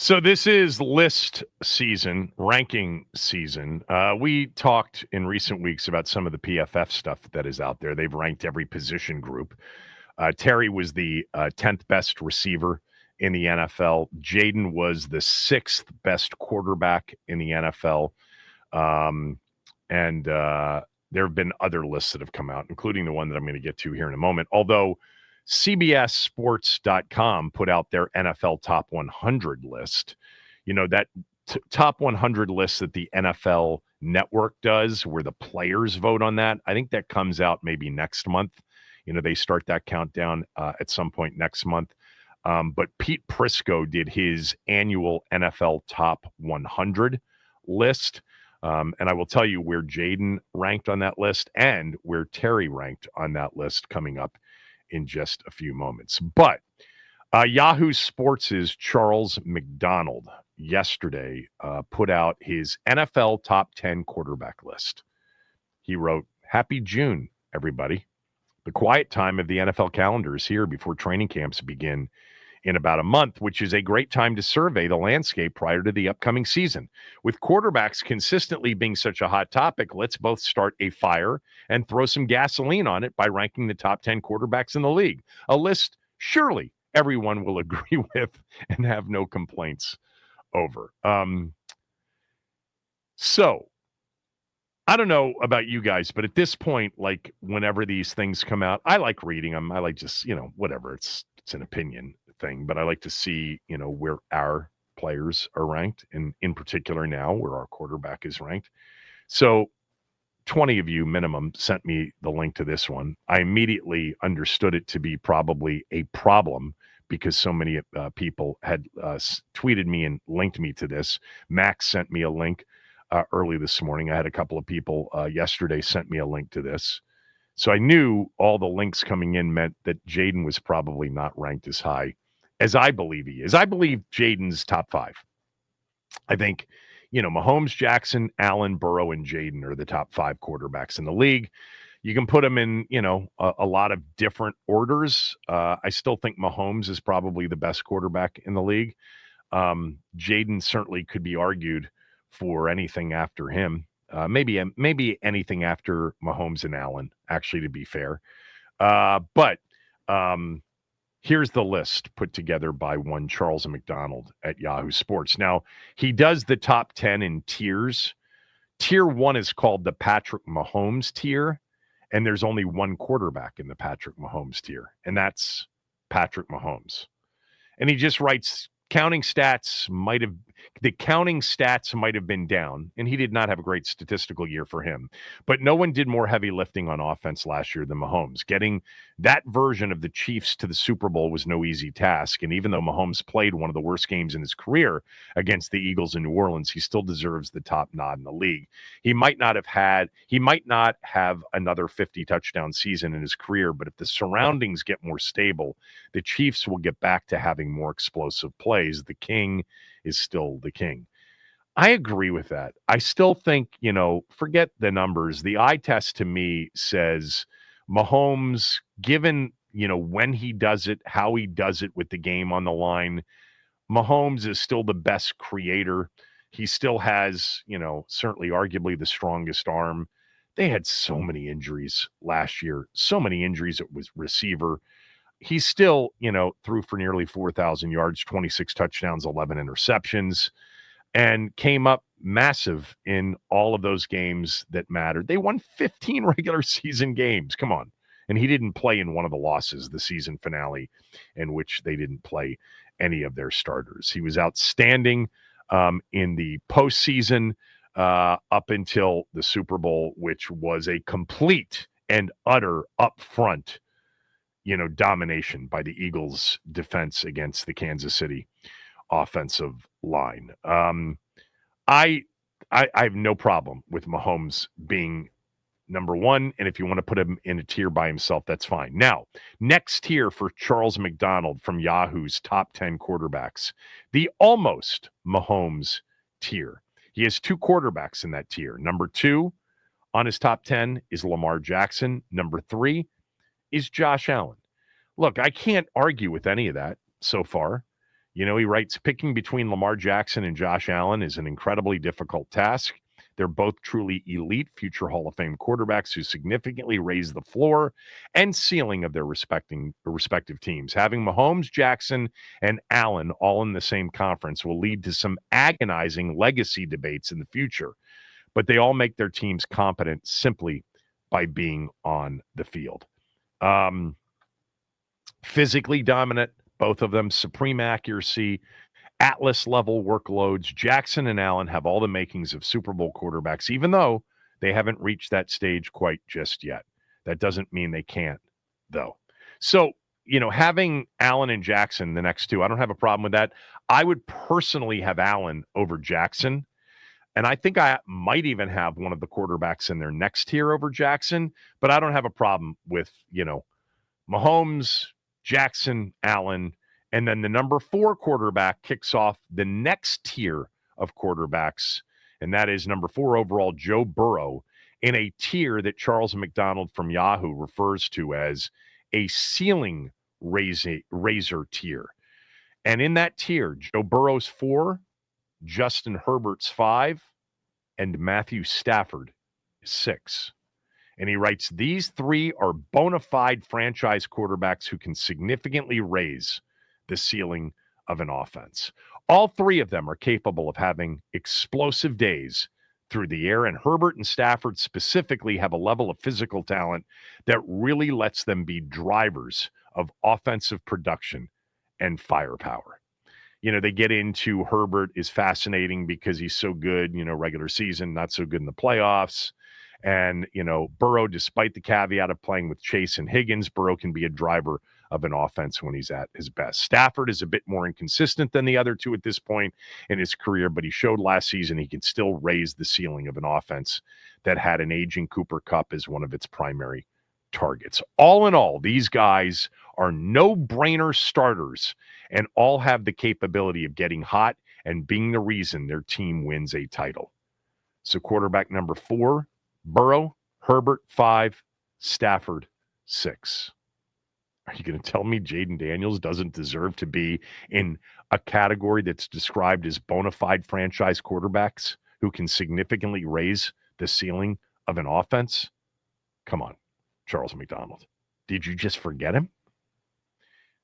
So this is list season, ranking season. We talked in recent weeks about some of the PFF stuff that is out there. They've ranked every position group. Terry was the 10th best receiver in the NFL. Jayden was the 6th best quarterback in the NFL. And there have been other lists that have come out, including the one that I'm going to get to here in a moment. Although CBS Sports.com put out their NFL Top 100 list. You know, that Top 100 list that the NFL Network does, where the players vote on that. I think that comes out maybe next month. You know, they start that countdown at some point next month. But Pete Prisco did his annual NFL Top 100 list. And I will tell you where Jayden ranked on that list and where Terry ranked on that list coming up in just a few moments. But Yahoo Sports' Charles McDonald yesterday put out his NFL top 10 quarterback list. He wrote, "Happy June, everybody. The quiet time of the NFL calendar is here before training camps begin in about a month, which is a great time to survey the landscape prior to the upcoming season. With quarterbacks consistently being such a hot topic, let's both start a fire and throw some gasoline on it by ranking the top 10 quarterbacks in the league. A list surely everyone will agree with and have no complaints over." So I don't know about you guys, but at this point, like whenever these things come out, I like reading them. I like just, whatever. It's an opinion thing, but I like to see, where our players are ranked, and in particular now where our quarterback is ranked. So 20 of you minimum sent me the link to this one. I immediately understood it to be probably a problem because so many people had tweeted me and linked me to this. Max sent me a link early this morning. I had a couple of people yesterday sent me a link to this. So I knew all the links coming in meant that Jayden was probably not ranked as high as I believe he is. I believe Jayden's top 5. I think, Mahomes, Jackson, Allen, Burrow, and Jayden are the top 5 quarterbacks in the league. You can put them in, a lot of different orders. I still think Mahomes is probably the best quarterback in the league. Jayden certainly could be argued for anything after him. Maybe anything after Mahomes and Allen, actually, to be fair. But here's the list put together by one Charles McDonald at Yahoo Sports. Now, he does the top 10 in tiers. Tier 1 is called the Patrick Mahomes tier, and there's only one quarterback in the Patrick Mahomes tier, and that's Patrick Mahomes. And he just writes, counting stats might have been down, and he did not have a great statistical year for him. But no one did more heavy lifting on offense last year than Mahomes. Getting that version of the Chiefs to the Super Bowl was no easy task. And even though Mahomes played one of the worst games in his career against the Eagles in New Orleans, he still deserves the top nod in the league. He might not have another 50 touchdown season in his career, but if the surroundings get more stable, the Chiefs will get back to having more explosive plays. The king is still the king. I agree with that. I still think, forget the numbers. The eye test to me says Mahomes, given, when he does it, how he does it with the game on the line, Mahomes is still the best creator. He still has, certainly arguably the strongest arm. They had so many injuries last year, so many injuries at receiver. He still, threw for nearly 4,000 yards, 26 touchdowns, 11 interceptions, and came up massive in all of those games that mattered. They won 15 regular season games. Come on. And he didn't play in one of the losses, the season finale, in which they didn't play any of their starters. He was outstanding in the postseason up until the Super Bowl, which was a complete and utter upfront domination by the Eagles' defense against the Kansas City offensive line. I have no problem with Mahomes being number one, and if you want to put him in a tier by himself, that's fine. Now, next tier for Charles McDonald from Yahoo's top 10 quarterbacks, the almost Mahomes tier. He has 2 quarterbacks in that tier. Number 2 on his top 10 is Lamar Jackson. Number 3 is Josh Allen. Look, I can't argue with any of that so far. He writes, picking between Lamar Jackson and Josh Allen is an incredibly difficult task. They're both truly elite future Hall of Fame quarterbacks who significantly raise the floor and ceiling of their respective teams. Having Mahomes, Jackson, and Allen all in the same conference will lead to some agonizing legacy debates in the future, but they all make their teams competent simply by being on the field. Physically dominant, both of them, supreme accuracy, Atlas-level workloads. Jackson and Allen have all the makings of Super Bowl quarterbacks, even though they haven't reached that stage quite just yet. That doesn't mean they can't, though. So, having Allen and Jackson, the next two, I don't have a problem with that. I would personally have Allen over Jackson, and I think I might even have one of the quarterbacks in their next tier over Jackson, but I don't have a problem with, Mahomes, Jackson, Allen, and then the number 4 quarterback kicks off the next tier of quarterbacks, and that is number 4 overall, Joe Burrow, in a tier that Charles McDonald from Yahoo refers to as a ceiling raiser tier. And in that tier, Joe Burrow's 4, Justin Herbert's 5, and Matthew Stafford is 6. And he writes, these 3 are bona fide franchise quarterbacks who can significantly raise the ceiling of an offense. All 3 of them are capable of having explosive days through the air, and Herbert and Stafford specifically have a level of physical talent that really lets them be drivers of offensive production and firepower. They get into Herbert is fascinating because he's so good, regular season, not so good in the playoffs. And, Burrow, despite the caveat of playing with Chase and Higgins, Burrow can be a driver of an offense when he's at his best. Stafford is a bit more inconsistent than the other 2 at this point in his career, but he showed last season he can still raise the ceiling of an offense that had an aging Cooper Kupp as one of its primary targets. All in all, these guys are no-brainer starters and all have the capability of getting hot and being the reason their team wins a title. So quarterback number 4, Burrow, Herbert 5, Stafford 6. Are you going to tell me Jayden Daniels doesn't deserve to be in a category that's described as bona fide franchise quarterbacks who can significantly raise the ceiling of an offense? Come on, Charles McDonald. Did you just forget him?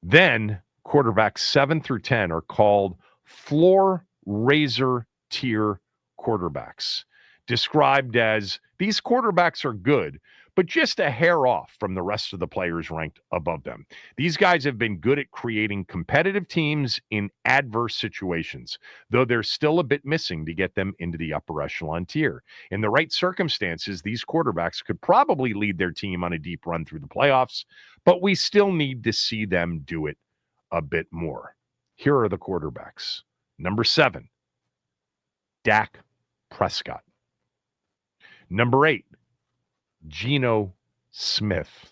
Then quarterbacks 7 through 10 are called floor raiser tier quarterbacks, described as these quarterbacks are good, but just a hair off from the rest of the players ranked above them. These guys have been good at creating competitive teams in adverse situations, though there's still a bit missing to get them into the upper echelon tier. In the right circumstances, these quarterbacks could probably lead their team on a deep run through the playoffs, but we still need to see them do it a bit more. Here are the quarterbacks. Number 7, Dak Prescott. Number 8, Geno Smith.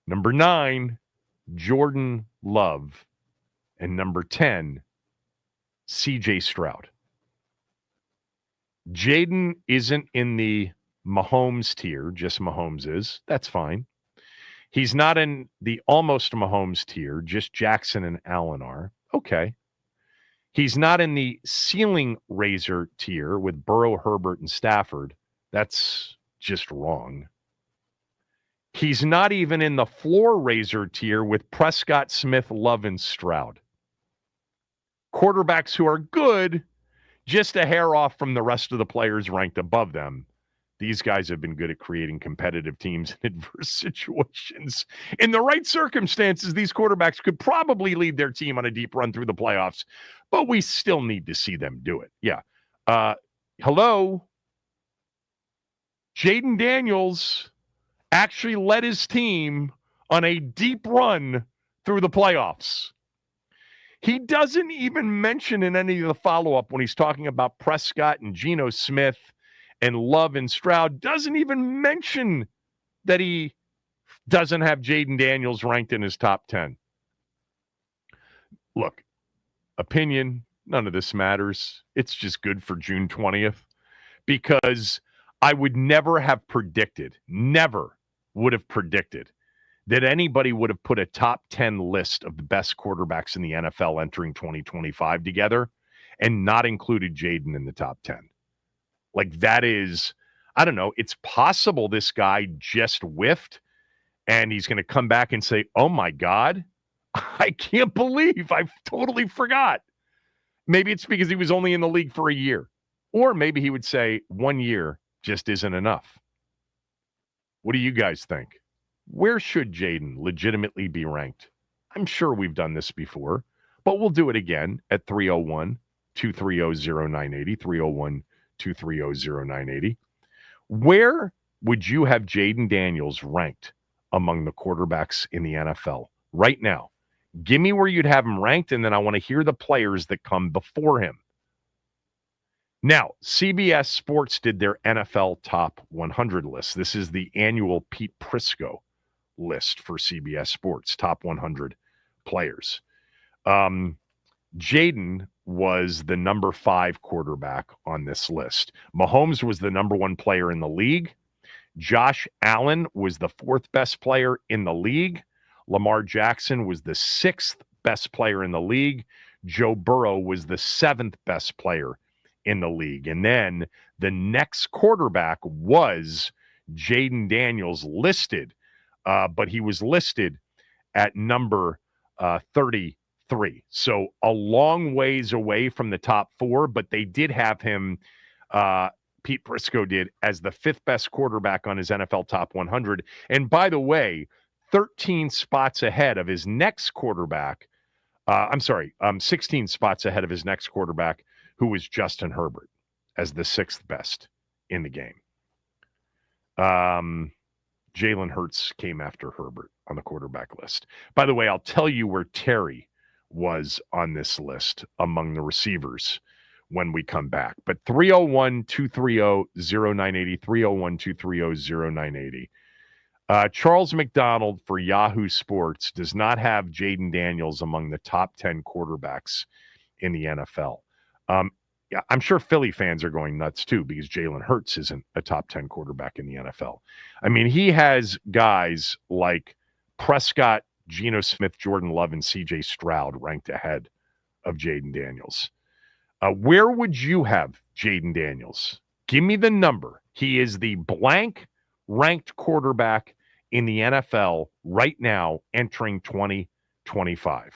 Number 9, Jordan Love. And number 10, C.J. Stroud. Jayden isn't in the Mahomes tier, just Mahomes is. That's fine. He's not in the almost Mahomes tier, just Jackson and Allen are. Okay. He's not in the ceiling raiser tier with Burrow, Herbert, and Stafford. That's just wrong. He's not even in the floor raiser tier with Prescott, Smith, Love, and Stroud. Quarterbacks who are good, just a hair off from the rest of the players ranked above them. These guys have been good at creating competitive teams in adverse situations. In the right circumstances, these quarterbacks could probably lead their team on a deep run through the playoffs, but we still need to see them do it. Yeah. Hello? Jayden Daniels actually led his team on a deep run through the playoffs. He doesn't even mention in any of the follow-up when he's talking about Prescott and Geno Smith and Love and Stroud, doesn't even mention that he doesn't have Jayden Daniels ranked in his top 10. Look, opinion, none of this matters. It's just good for June 20th because I would never have predicted, never would have predicted that anybody would have put a top 10 list of the best quarterbacks in the NFL entering 2025 together and not included Jayden in the top 10. Like, that is, I don't know, it's possible this guy just whiffed and he's going to come back and say, oh my God, I can't believe I totally forgot. Maybe it's because he was only in the league for a year. Or maybe he would say 1 year just isn't enough. What do you guys think? Where should Jayden legitimately be ranked? I'm sure we've done this before, but we'll do it again at 301-230-0980, 301-230-0980. Where would you have Jayden Daniels ranked among the quarterbacks in the NFL right now? Give me where you'd have him ranked, and then I want to hear the players that come before him. Now, CBS Sports did their NFL Top 100 list. This is the annual Pete Prisco list for CBS Sports, top 100 players. Jayden was the number 5 quarterback on this list. Mahomes was the number 1 player in the league. Josh Allen was the 4th best player in the league. Lamar Jackson was the 6th best player in the league. Joe Burrow was the 7th best player in the league. And then the next quarterback was Jayden Daniels listed, but he was listed at number 33. So a long ways away from the top 4, but they did have him, Pete Prisco did, as the 5th best quarterback on his NFL Top 100. And by the way, 13 spots ahead of his next quarterback. 16 spots ahead of his next quarterback, who was Justin Herbert, as the 6th best in the game. Jalen Hurts came after Herbert on the quarterback list. By the way, I'll tell you where Terry was on this list among the receivers when we come back. But 301-230-0980, 301-230-0980. Charles McDonald for Yahoo Sports does not have Jayden Daniels among the top 10 quarterbacks in the NFL. Yeah, I'm sure Philly fans are going nuts too because Jalen Hurts isn't a top 10 quarterback in the NFL. I mean, he has guys like Prescott, Geno Smith, Jordan Love, and CJ Stroud ranked ahead of Jayden Daniels. Where would you have Jayden Daniels? Give me the number. He is the blank ranked quarterback in the NFL right now entering 2025.